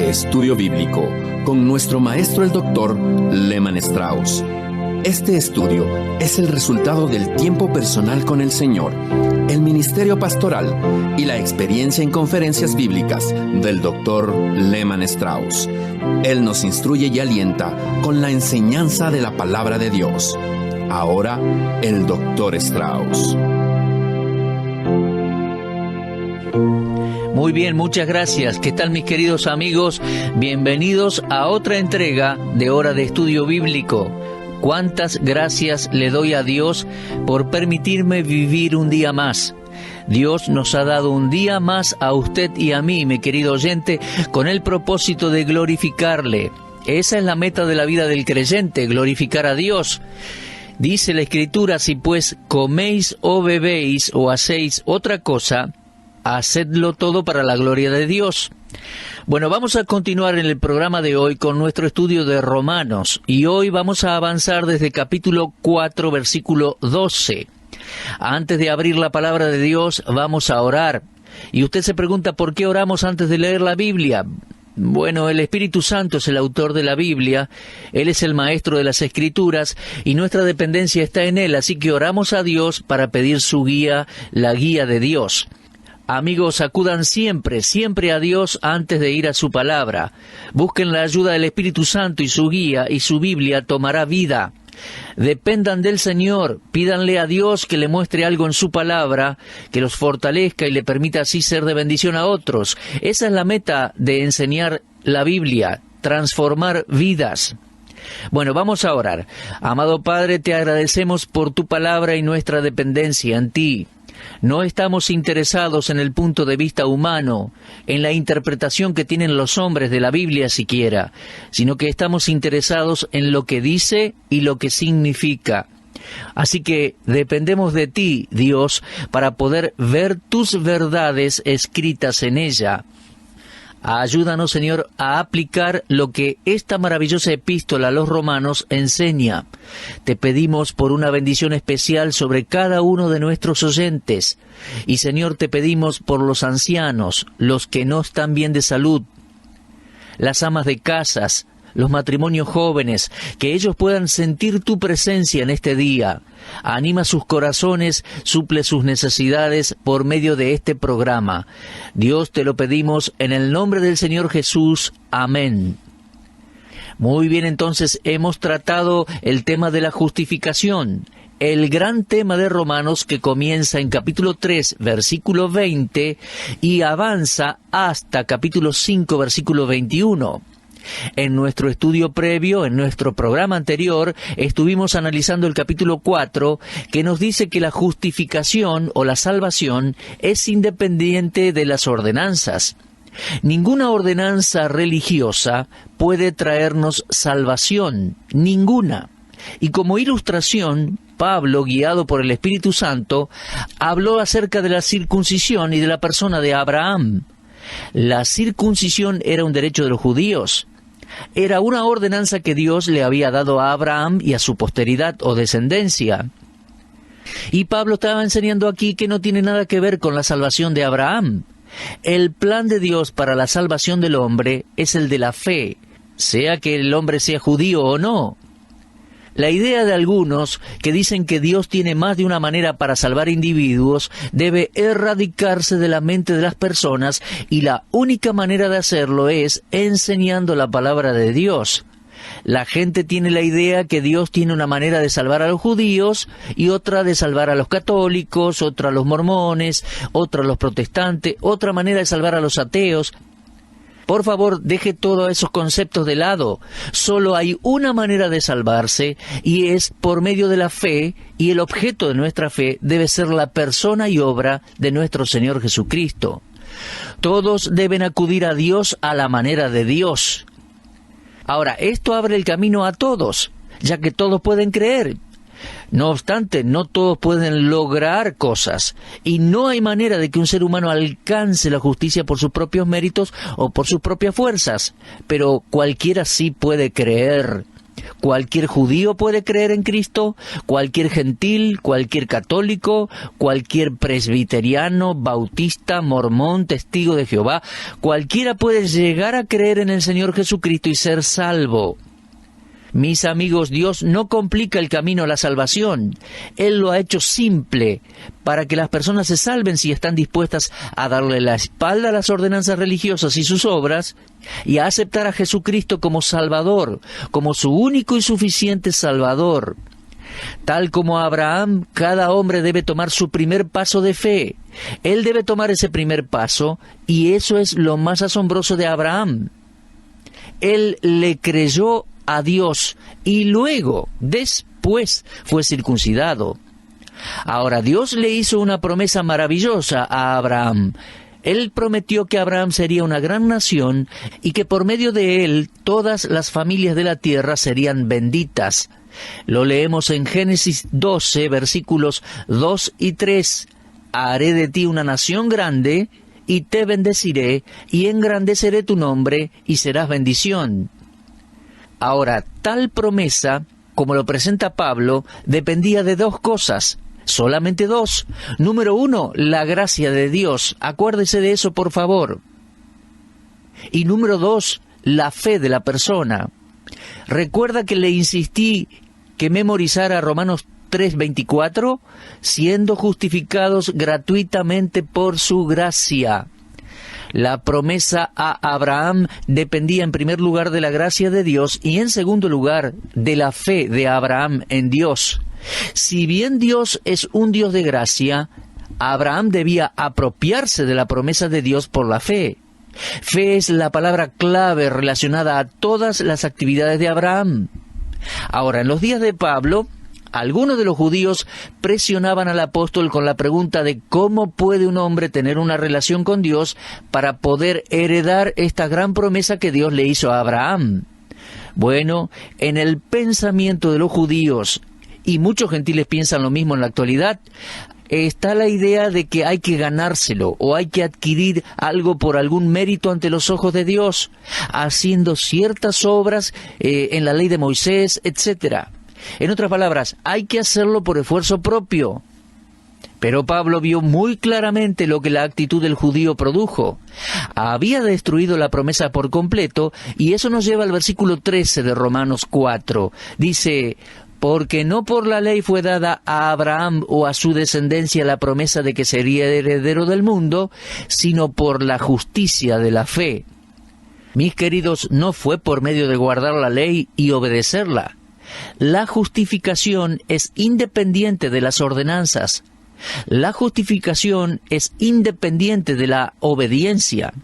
de Estudio Bíblico con nuestro maestro el Dr. Lehman Strauss. Este estudio es el resultado del tiempo personal con el Señor, el ministerio pastoral y la experiencia en conferencias bíblicas del Dr. Lehman Strauss. Él nos instruye y alienta con la enseñanza de la palabra de Dios. Ahora, el Dr. Strauss. Muy bien, muchas gracias. ¿Qué tal, mis queridos amigos? Bienvenidos a otra entrega de Hora de Estudio Bíblico. Cuántas gracias le doy a Dios por permitirme vivir un día más. Dios nos ha dado un día más a usted y a mí, mi querido oyente, con el propósito de glorificarle. Esa es la meta de la vida del creyente, glorificar a Dios. Dice la Escritura: si pues coméis o bebéis o hacéis otra cosa, hacedlo todo para la gloria de Dios. Bueno, vamos a continuar en el programa de hoy con nuestro estudio de Romanos, y hoy vamos a avanzar desde capítulo 4, versículo 12. Antes de abrir la palabra de Dios, vamos a orar. Y usted se pregunta, ¿por qué oramos antes de leer la Biblia? Bueno, el Espíritu Santo es el autor de la Biblia, Él es el maestro de las Escrituras, y nuestra dependencia está en Él, así que oramos a Dios para pedir su guía, la guía de Dios. Amigos, acudan siempre a Dios antes de ir a su palabra. Busquen la ayuda del Espíritu Santo y su guía, y su Biblia tomará vida. Dependan del Señor, pídanle a Dios que le muestre algo en su palabra, que los fortalezca y le permita así ser de bendición a otros. Esa es la meta de enseñar la Biblia, transformar vidas. Bueno, vamos a orar. Amado Padre, te agradecemos por tu palabra y nuestra dependencia en ti. No estamos interesados en el punto de vista humano, en la interpretación que tienen los hombres de la Biblia siquiera, sino que estamos interesados en lo que dice y lo que significa. Así que dependemos de ti, Dios, para poder ver tus verdades escritas en ella. Ayúdanos, Señor, a aplicar lo que esta maravillosa epístola a los romanos enseña. Te pedimos por una bendición especial sobre cada uno de nuestros oyentes. Y, Señor, te pedimos por los ancianos, los que no están bien de salud, las amas de casas, los matrimonios jóvenes, que ellos puedan sentir tu presencia en este día. Anima sus corazones, suple sus necesidades por medio de este programa. Dios, te lo pedimos en el nombre del Señor Jesús. Amén. Muy bien, entonces hemos tratado el tema de la justificación, el gran tema de Romanos que comienza en capítulo 3, versículo 20, y avanza hasta capítulo 5, versículo 21. En nuestro estudio previo, en nuestro programa anterior, estuvimos analizando el capítulo 4, que nos dice que la justificación o la salvación es independiente de las ordenanzas. Ninguna ordenanza religiosa puede traernos salvación, ninguna. Y como ilustración, Pablo, guiado por el Espíritu Santo, habló acerca de la circuncisión y de la persona de Abraham. La circuncisión era un derecho de los judíos. Era una ordenanza que Dios le había dado a Abraham y a su posteridad o descendencia. Y Pablo estaba enseñando aquí que no tiene nada que ver con la salvación de Abraham. El plan de Dios para la salvación del hombre es el de la fe, sea que el hombre sea judío o no. La idea de algunos que dicen que Dios tiene más de una manera para salvar individuos debe erradicarse de la mente de las personas, y la única manera de hacerlo es enseñando la palabra de Dios. La gente tiene la idea que Dios tiene una manera de salvar a los judíos y otra de salvar a los católicos, otra a los mormones, otra a los protestantes, otra manera de salvar a los ateos. Por favor, deje todos esos conceptos de lado. Solo hay una manera de salvarse, y es por medio de la fe, y el objeto de nuestra fe debe ser la persona y obra de nuestro Señor Jesucristo. Todos deben acudir a Dios a la manera de Dios. Ahora, esto abre el camino a todos, ya que todos pueden creer. No obstante, no todos pueden lograr cosas, y no hay manera de que un ser humano alcance la justicia por sus propios méritos o por sus propias fuerzas, pero cualquiera sí puede creer. Cualquier judío puede creer en Cristo, cualquier gentil, cualquier católico, cualquier presbiteriano, bautista, mormón, testigo de Jehová, cualquiera puede llegar a creer en el Señor Jesucristo y ser salvo. Mis amigos, Dios no complica el camino a la salvación. Él lo ha hecho simple para que las personas se salven si están dispuestas a darle la espalda a las ordenanzas religiosas y sus obras y a aceptar a Jesucristo como Salvador, como su único y suficiente Salvador. Tal como Abraham, cada hombre debe tomar su primer paso de fe. Él debe tomar ese primer paso y eso es lo más asombroso de Abraham. Él le creyó a Dios y luego, después, fue circuncidado. Ahora, Dios le hizo una promesa maravillosa a Abraham. Él prometió que Abraham sería una gran nación y que por medio de él todas las familias de la tierra serían benditas. Lo leemos en Génesis 12, versículos 2 y 3. Haré de ti una nación grande y te bendeciré y engrandeceré tu nombre y serás bendición. Ahora, tal promesa, como lo presenta Pablo, dependía de dos cosas, solamente dos. Número uno, la gracia de Dios. Acuérdese de eso, por favor. Y número dos, la fe de la persona. Recuerda que le insistí que memorizara Romanos 3:24, siendo justificados gratuitamente por su gracia. La promesa a Abraham dependía en primer lugar de la gracia de Dios y en segundo lugar de la fe de Abraham en Dios. Si bien Dios es un Dios de gracia, Abraham debía apropiarse de la promesa de Dios por la fe. Fe es la palabra clave relacionada a todas las actividades de Abraham. Ahora, en los días de Pablo, algunos de los judíos presionaban al apóstol con la pregunta de cómo puede un hombre tener una relación con Dios para poder heredar esta gran promesa que Dios le hizo a Abraham. Bueno, en el pensamiento de los judíos, y muchos gentiles piensan lo mismo en la actualidad, está la idea de que hay que ganárselo o hay que adquirir algo por algún mérito ante los ojos de Dios, haciendo ciertas obras en la ley de Moisés, etcétera. En otras palabras, hay que hacerlo por esfuerzo propio. Pero Pablo vio muy claramente lo que la actitud del judío produjo. Había destruido la promesa por completo, y eso nos lleva al versículo 13 de Romanos 4. Dice, porque no por la ley fue dada a Abraham o a su descendencia la promesa de que sería heredero del mundo, sino por la justicia de la fe. Mis queridos, no fue por medio de guardar la ley y obedecerla. La justificación es independiente de las ordenanzas. La justificación es independiente de la obediencia.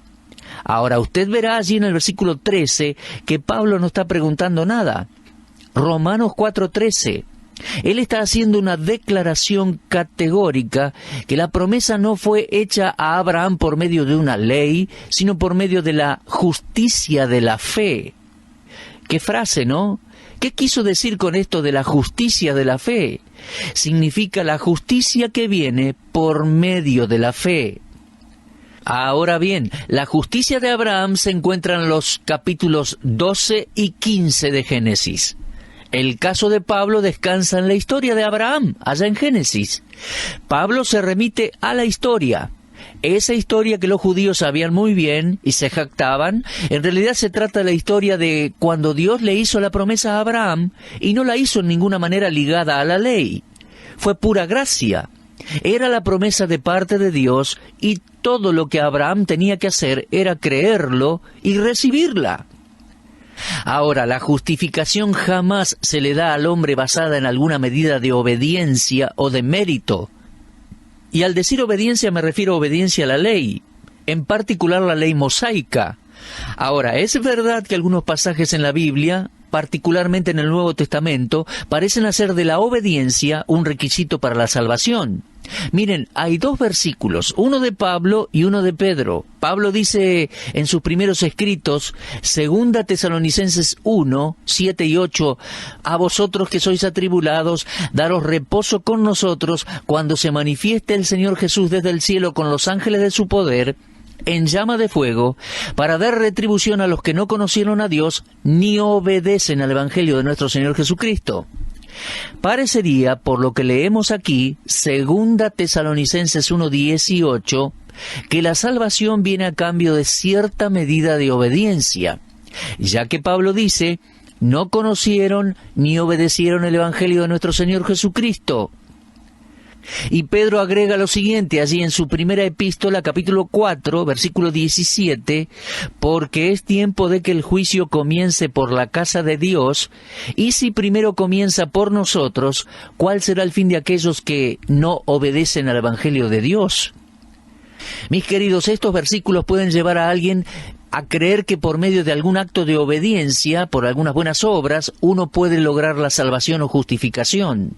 Ahora, usted verá allí en el versículo 13 que Pablo no está preguntando nada. Romanos 4:13. Él está haciendo una declaración categórica que la promesa no fue hecha a Abraham por medio de una ley, sino por medio de la justicia de la fe. ¡Qué frase!, ¿no? ¿Qué quiso decir con esto de la justicia de la fe? Significa la justicia que viene por medio de la fe. Ahora bien, la justicia de Abraham se encuentra en los capítulos 12 y 15 de Génesis. El caso de Pablo descansa en la historia de Abraham, allá en Génesis. Pablo se remite a la historia. Esa historia que los judíos sabían muy bien y se jactaban, en realidad se trata de la historia de cuando Dios le hizo la promesa a Abraham y no la hizo en ninguna manera ligada a la ley. Fue pura gracia. Era la promesa de parte de Dios y todo lo que Abraham tenía que hacer era creerlo y recibirla. Ahora, la justificación jamás se le da al hombre basada en alguna medida de obediencia o de mérito. Y al decir obediencia me refiero a obediencia a la ley, en particular la ley mosaica. Ahora, es verdad que algunos pasajes en la Biblia, particularmente en el Nuevo Testamento, parecen hacer de la obediencia un requisito para la salvación. Miren, hay dos versículos, uno de Pablo y uno de Pedro. Pablo dice en sus primeros escritos, 2 Tesalonicenses 1, 7 y 8, a vosotros que sois atribulados, daros reposo con nosotros cuando se manifieste el Señor Jesús desde el cielo con los ángeles de su poder, en llama de fuego para dar retribución a los que no conocieron a Dios ni obedecen al Evangelio de nuestro Señor Jesucristo. Parecería, por lo que leemos aquí, 2 Tesalonicenses 1:18, que la salvación viene a cambio de cierta medida de obediencia, ya que Pablo dice, no conocieron ni obedecieron el Evangelio de nuestro Señor Jesucristo. Y Pedro agrega lo siguiente allí en su primera epístola, capítulo 4, versículo 17, porque es tiempo de que el juicio comience por la casa de Dios, y si primero comienza por nosotros, ¿cuál será el fin de aquellos que no obedecen al Evangelio de Dios? Mis queridos, estos versículos pueden llevar a alguien a creer que por medio de algún acto de obediencia, por algunas buenas obras, uno puede lograr la salvación o justificación.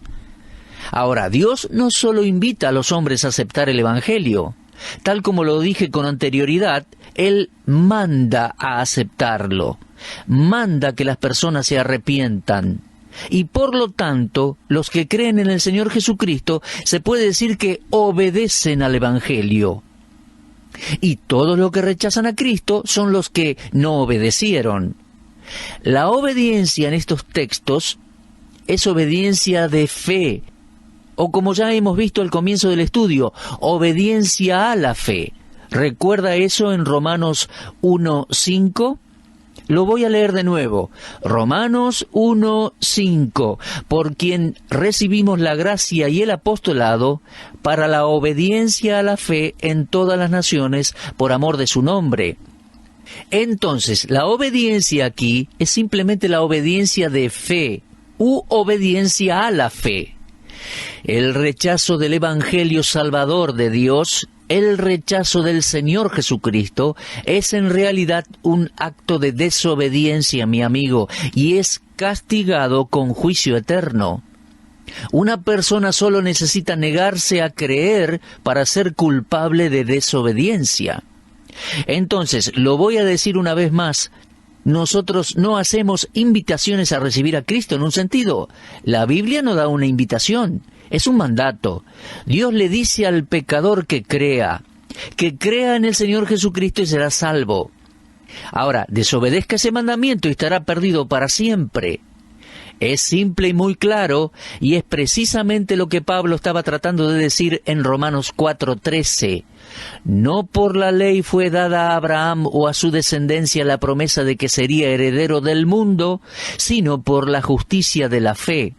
Ahora, Dios no solo invita a los hombres a aceptar el Evangelio. Tal como lo dije con anterioridad, Él manda a aceptarlo. Manda que las personas se arrepientan. Y por lo tanto, los que creen en el Señor Jesucristo, se puede decir que obedecen al Evangelio. Y todos los que rechazan a Cristo son los que no obedecieron. La obediencia en estos textos es obediencia de fe, o como ya hemos visto al comienzo del estudio, obediencia a la fe. ¿Recuerda eso en Romanos 1:5? Lo voy a leer de nuevo. Romanos 1:5. Por quien recibimos la gracia y el apostolado para la obediencia a la fe en todas las naciones por amor de su nombre. Entonces, la obediencia aquí es simplemente la obediencia de fe u obediencia a la fe. El rechazo del Evangelio Salvador de Dios, el rechazo del Señor Jesucristo, es en realidad un acto de desobediencia, mi amigo, y es castigado con juicio eterno. Una persona solo necesita negarse a creer para ser culpable de desobediencia. Entonces, lo voy a decir una vez más, nosotros no hacemos invitaciones a recibir a Cristo en un sentido. La Biblia no da una invitación, es un mandato. Dios le dice al pecador que crea en el Señor Jesucristo y será salvo. Ahora, desobedezca ese mandamiento y estará perdido para siempre. Es simple y muy claro, y es precisamente lo que Pablo estaba tratando de decir en Romanos 4:13. No por la ley fue dada a Abraham o a su descendencia la promesa de que sería heredero del mundo, sino por la justicia de la fe.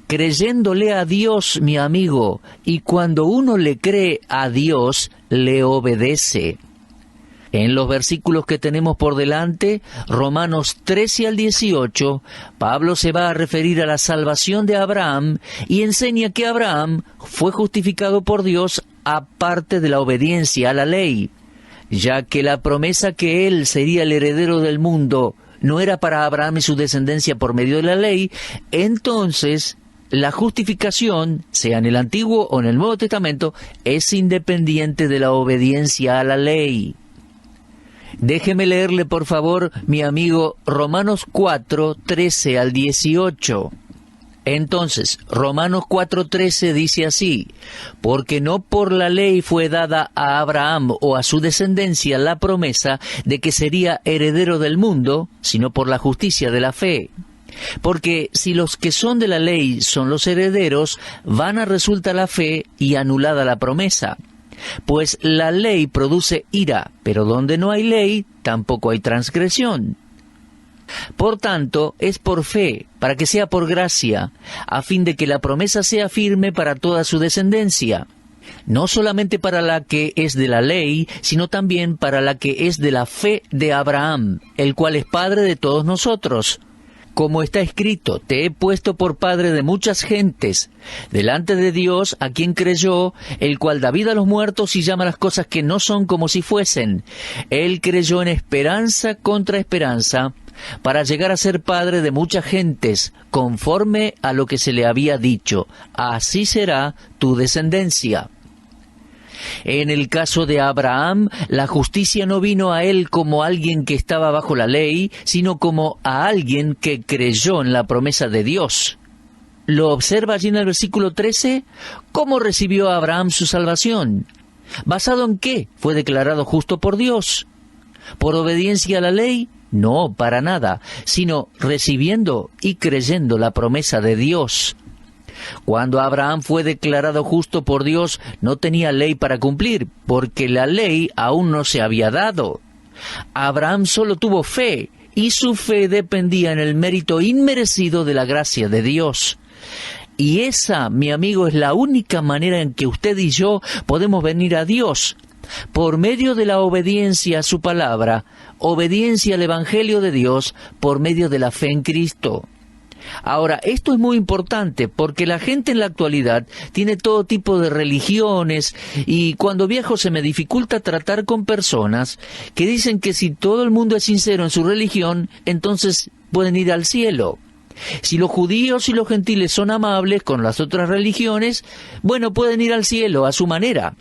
Creyéndole a Dios, mi amigo, y cuando uno le cree a Dios, le obedece. En los versículos que tenemos por delante, Romanos 13 al 18, Pablo se va a referir a la salvación de Abraham y enseña que Abraham fue justificado por Dios aparte de la obediencia a la ley, ya que la promesa que él sería el heredero del mundo no era para Abraham y su descendencia por medio de la ley. Entonces la justificación, sea en el Antiguo o en el Nuevo Testamento, es independiente de la obediencia a la ley. Déjeme leerle, por favor, mi amigo, Romanos 4, 13 al 18. Entonces, Romanos 4:13 dice así: porque no por la ley fue dada a Abraham o a su descendencia la promesa de que sería heredero del mundo, sino por la justicia de la fe. Porque si los que son de la ley son los herederos, vana resulta la fe y anulada la promesa. Pues la ley produce ira, pero donde no hay ley, tampoco hay transgresión. Por tanto, es por fe, para que sea por gracia, a fin de que la promesa sea firme para toda su descendencia, no solamente para la que es de la ley, sino también para la que es de la fe de Abraham, el cual es padre de todos nosotros. Como está escrito, te he puesto por padre de muchas gentes, delante de Dios, a quien creyó, el cual da vida a los muertos y llama las cosas que no son como si fuesen. Él creyó en esperanza contra esperanza, para llegar a ser padre de muchas gentes, conforme a lo que se le había dicho, así será tu descendencia. En el caso de Abraham, la justicia no vino a él como alguien que estaba bajo la ley, sino como a alguien que creyó en la promesa de Dios. ¿Lo observa allí en el versículo 13? ¿Cómo recibió Abraham su salvación? ¿Basado en qué fue declarado justo por Dios? ¿Por obediencia a la ley? No, para nada, sino recibiendo y creyendo la promesa de Dios. Cuando Abraham fue declarado justo por Dios, no tenía ley para cumplir, porque la ley aún no se había dado. Abraham solo tuvo fe, y su fe dependía en el mérito inmerecido de la gracia de Dios. Y esa, mi amigo, es la única manera en que usted y yo podemos venir a Dios, por medio de la obediencia a su palabra, obediencia al Evangelio de Dios, por medio de la fe en Cristo. Ahora, esto es muy importante porque la gente en la actualidad tiene todo tipo de religiones y cuando viajo se me dificulta tratar con personas que dicen que si todo el mundo es sincero en su religión, entonces pueden ir al cielo. Si los judíos y los gentiles son amables con las otras religiones, bueno, pueden ir al cielo a su manera.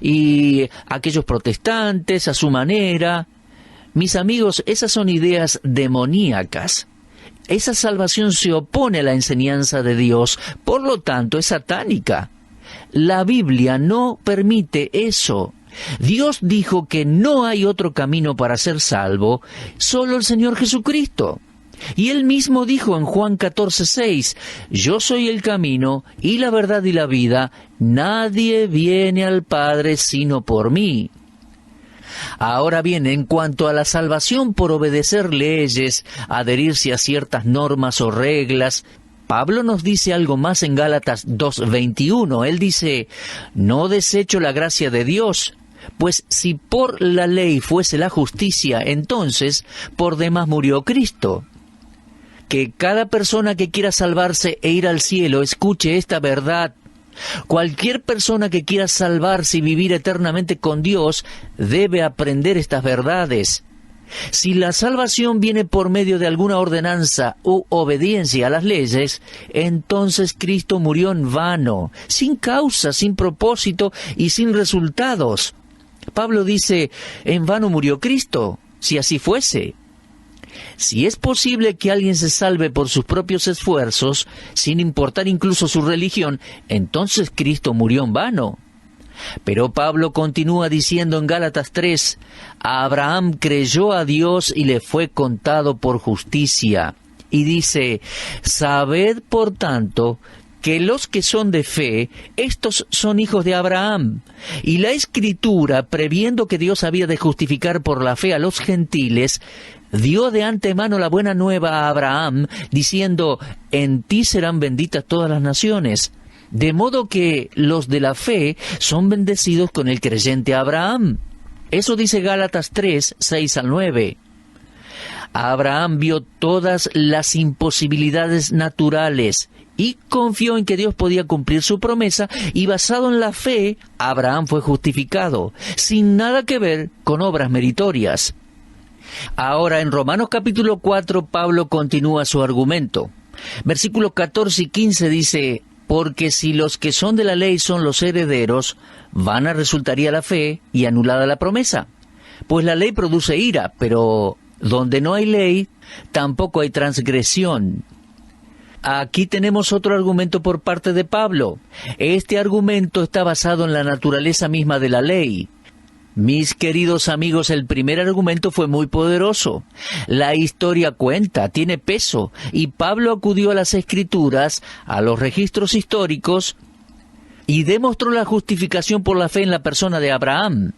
Y aquellos protestantes a su manera. Mis amigos, esas son ideas demoníacas. Esa salvación se opone a la enseñanza de Dios, por lo tanto es satánica. La Biblia no permite eso. Dios dijo que no hay otro camino para ser salvo, solo el Señor Jesucristo. Y Él mismo dijo en Juan 14:6, «Yo soy el camino y la verdad y la vida, nadie viene al Padre sino por mí». Ahora bien, en cuanto a la salvación por obedecer leyes, adherirse a ciertas normas o reglas, Pablo nos dice algo más en Gálatas 2:21. Él dice, «No desecho la gracia de Dios, pues si por la ley fuese la justicia, entonces por demás murió Cristo». Que cada persona que quiera salvarse e ir al cielo escuche esta verdad. Cualquier persona que quiera salvarse y vivir eternamente con Dios debe aprender estas verdades. Si la salvación viene por medio de alguna ordenanza u obediencia a las leyes, entonces Cristo murió en vano, sin causa, sin propósito y sin resultados. Pablo dice, en vano murió Cristo, si así fuese. Si es posible que alguien se salve por sus propios esfuerzos, sin importar incluso su religión, entonces Cristo murió en vano. Pero Pablo continúa diciendo en Gálatas 3, Abraham creyó a Dios y le fue contado por justicia. Y dice, sabed por tanto que los que son de fe, estos son hijos de Abraham. Y la Escritura, previendo que Dios había de justificar por la fe a los gentiles, dio de antemano la buena nueva a Abraham, diciendo, en ti serán benditas todas las naciones. De modo que los de la fe son bendecidos con el creyente Abraham. Eso dice Gálatas 3, 6 al 9. Abraham vio todas las imposibilidades naturales y confió en que Dios podía cumplir su promesa, y basado en la fe, Abraham fue justificado, sin nada que ver con obras meritorias. Ahora, en Romanos capítulo 4, Pablo continúa su argumento. Versículos 14 y 15 dice, porque si los que son de la ley son los herederos, vana resultaría la fe y anulada la promesa. Pues la ley produce ira, pero donde no hay ley, tampoco hay transgresión. Aquí tenemos otro argumento por parte de Pablo. Este argumento está basado en la naturaleza misma de la ley. Mis queridos amigos, el primer argumento fue muy poderoso. La historia cuenta, tiene peso, y Pablo acudió a las Escrituras, a los registros históricos, y demostró la justificación por la fe en la persona de Abraham.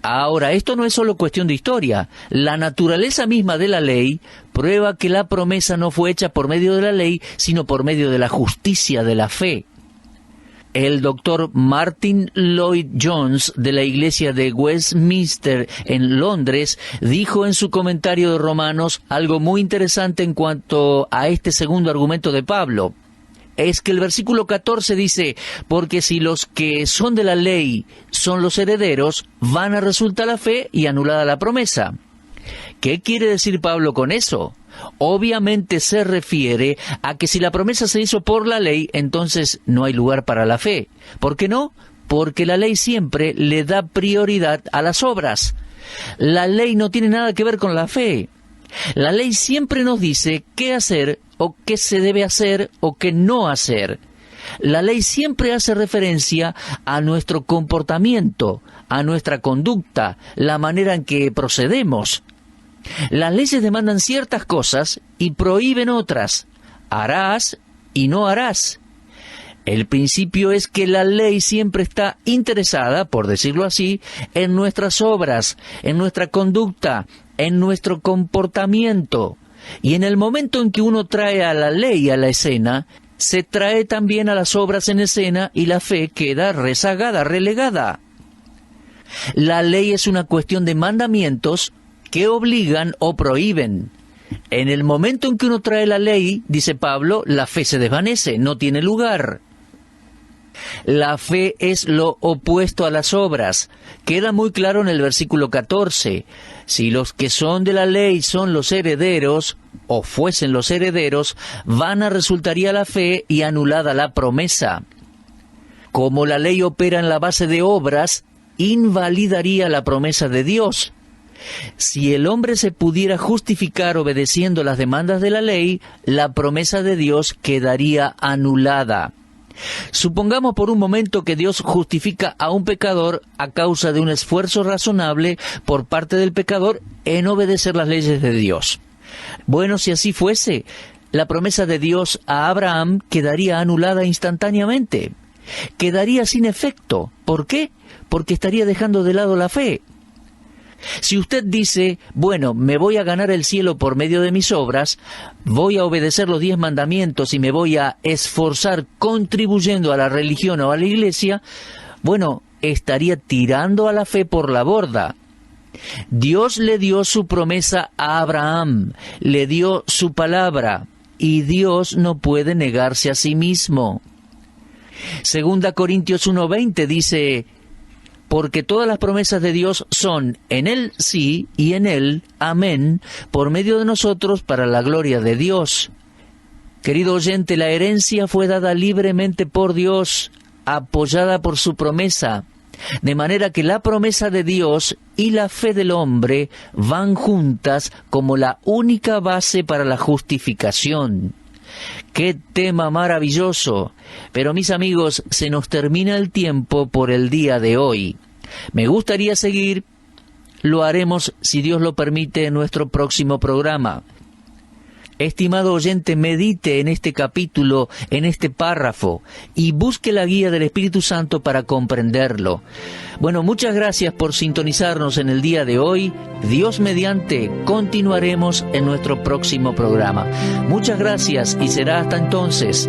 Ahora, esto no es solo cuestión de historia. La naturaleza misma de la ley prueba que la promesa no fue hecha por medio de la ley, sino por medio de la justicia de la fe. El doctor Martin Lloyd-Jones de la iglesia de Westminster en Londres dijo en su comentario de Romanos algo muy interesante en cuanto a este segundo argumento de Pablo. Es que el versículo 14 dice, porque si los que son de la ley son los herederos, vana resulta la fe y anulada la promesa. ¿Qué quiere decir Pablo con eso? Obviamente se refiere a que si la promesa se hizo por la ley, entonces no hay lugar para la fe. ¿Por qué no? Porque la ley siempre le da prioridad a las obras. La ley no tiene nada que ver con la fe. La ley siempre nos dice qué hacer o qué se debe hacer o qué no hacer. La ley siempre hace referencia a nuestro comportamiento, a nuestra conducta, la manera en que procedemos. Las leyes demandan ciertas cosas y prohíben otras. Harás y no harás. El principio es que la ley siempre está interesada, por decirlo así, en nuestras obras, en nuestra conducta, en nuestro comportamiento. Y en el momento en que uno trae a la ley a la escena, se trae también a las obras en escena y la fe queda rezagada, relegada. La ley es una cuestión de mandamientos que obligan o prohíben. En el momento en que uno trae la ley, dice Pablo, la fe se desvanece, no tiene lugar. La fe es lo opuesto a las obras. Queda muy claro en el versículo 14. Si los que son de la ley son los herederos, o fuesen los herederos, vana resultaría la fe y anulada la promesa. Como la ley opera en la base de obras, invalidaría la promesa de Dios. Si el hombre se pudiera justificar obedeciendo las demandas de la ley, la promesa de Dios quedaría anulada. Supongamos por un momento que Dios justifica a un pecador a causa de un esfuerzo razonable por parte del pecador en obedecer las leyes de Dios. Bueno, si así fuese, la promesa de Dios a Abraham quedaría anulada instantáneamente. Quedaría sin efecto. ¿Por qué? Porque estaría dejando de lado la fe. Si usted dice, bueno, me voy a ganar el cielo por medio de mis obras, voy a obedecer los 10 mandamientos y me voy a esforzar contribuyendo a la religión o a la iglesia, bueno, estaría tirando a la fe por la borda. Dios le dio su promesa a Abraham, le dio su palabra, y Dios no puede negarse a sí mismo. 2 Corintios 1:20 dice, porque todas las promesas de Dios son en Él sí y en Él amén, por medio de nosotros para la gloria de Dios. Querido oyente, la herencia fue dada libremente por Dios, apoyada por su promesa, de manera que la promesa de Dios y la fe del hombre van juntas como la única base para la justificación. ¡Qué tema maravilloso! Pero mis amigos, se nos termina el tiempo por el día de hoy. Me gustaría seguir, lo haremos si Dios lo permite en nuestro próximo programa. Estimado oyente, medite en este capítulo, en este párrafo, y busque la guía del Espíritu Santo para comprenderlo. Bueno, muchas gracias por sintonizarnos en el día de hoy. Dios mediante, continuaremos en nuestro próximo programa. Muchas gracias y será hasta entonces.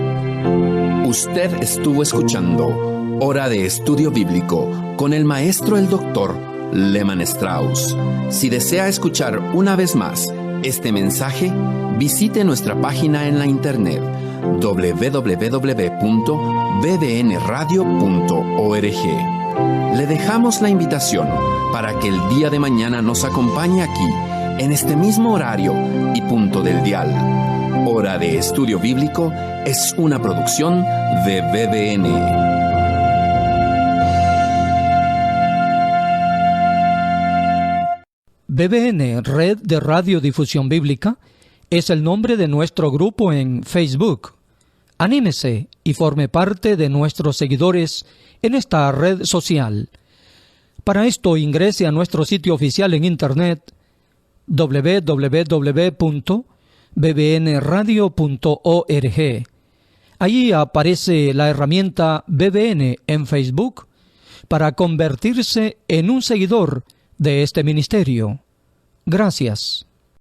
Usted estuvo escuchando Hora de Estudio Bíblico con el maestro el Dr. Lehmann Strauss. Si desea escuchar una vez más este mensaje, visite nuestra página en la internet www.bbnradio.org. Le dejamos la invitación para que el día de mañana nos acompañe aquí, en este mismo horario y punto del dial. Hora de Estudio Bíblico es una producción de BBN. BBN, Red de Radiodifusión Bíblica, es el nombre de nuestro grupo en Facebook. Anímese y forme parte de nuestros seguidores en esta red social. Para esto ingrese a nuestro sitio oficial en internet www.bbnradio.org. Allí aparece la herramienta BBN en Facebook para convertirse en un seguidor de este ministerio. Gracias.